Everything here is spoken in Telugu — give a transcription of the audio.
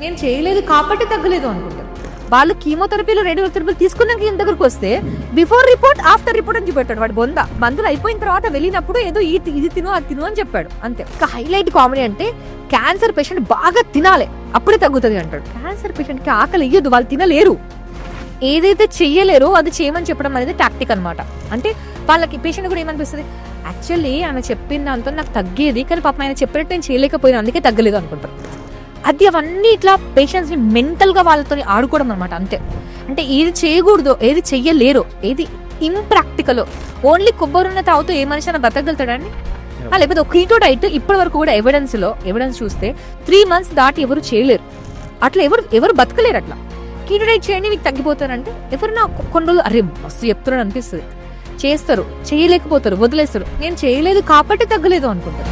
నేను చేయలేదు కాబట్టి తగ్గలేదు అనుకుంటారు. వాళ్ళు కీమోథెరపీలు రేడియోథెరపీలు తీసుకున్నాక ఈయన దగ్గరకు వస్తే బిఫోర్ రిపోర్ట్ ఆఫ్టర్ రిపోర్ట్ అని చెప్పాడు. వాడు మందులు అయిపోయిన తర్వాత వెళ్ళినప్పుడు ఏదో ఇది తిను అది తిను అని చెప్పాడు అంతే. ఇంకా హైలైట్ కామెడీ అంటే క్యాన్సర్ పేషెంట్ బాగా తినాలి అప్పుడే తగ్గుతుంది అంటాడు. క్యాన్సర్ పేషెంట్కి ఆకలి ఇయ్యదు, వాళ్ళు తినలేరు. ఏదైతే చెయ్యలేరో అది చేయమని చెప్పడం అనేది టాక్టిక్ అనమాట. అంటే వాళ్ళకి పేషెంట్ కూడా ఏమనిపిస్తుంది, యాక్చువల్లీ ఆయన చెప్పిన దాంతో నాకు తగ్గేది, కానీ పాపం ఆయన చెప్పినట్టు నేను చేయలేకపోయినా అందుకే తగ్గలేదు అనుకుంటారు. అది అవన్నీ ఇట్లా పేషెంట్స్ని మెంటల్గా వాళ్ళతో ఆడుకోవడం అనమాట అంతే. అంటే ఏది చేయకూడదో, ఏది చెయ్యలేరో, ఏది ఇంప్రాక్టికలో, ఓన్లీ కొబ్బరిన్న తాగుతూ ఏ మనిషి అయినా బతకగలుగుతాడండి? లేకపోతే ఒక కీటో డైట్ ఇప్పటి వరకు కూడా ఎవిడెన్స్ చూస్తే 3 months దాటి ఎవరు చేయలేరు. అట్లా ఎవరు బతకలేరు. అట్లా కీటో డైట్ చేయండి మీకు తగ్గిపోతారంటే ఎవరైనా కొన్ని రోజులు అరే మస్తు చెప్తున్నాడు అనిపిస్తుంది, చేస్తారు, చేయలేకపోతారు, వదిలేస్తారు. నేను చేయలేదు కాబట్టి తగ్గలేదు అనుకుంటారు.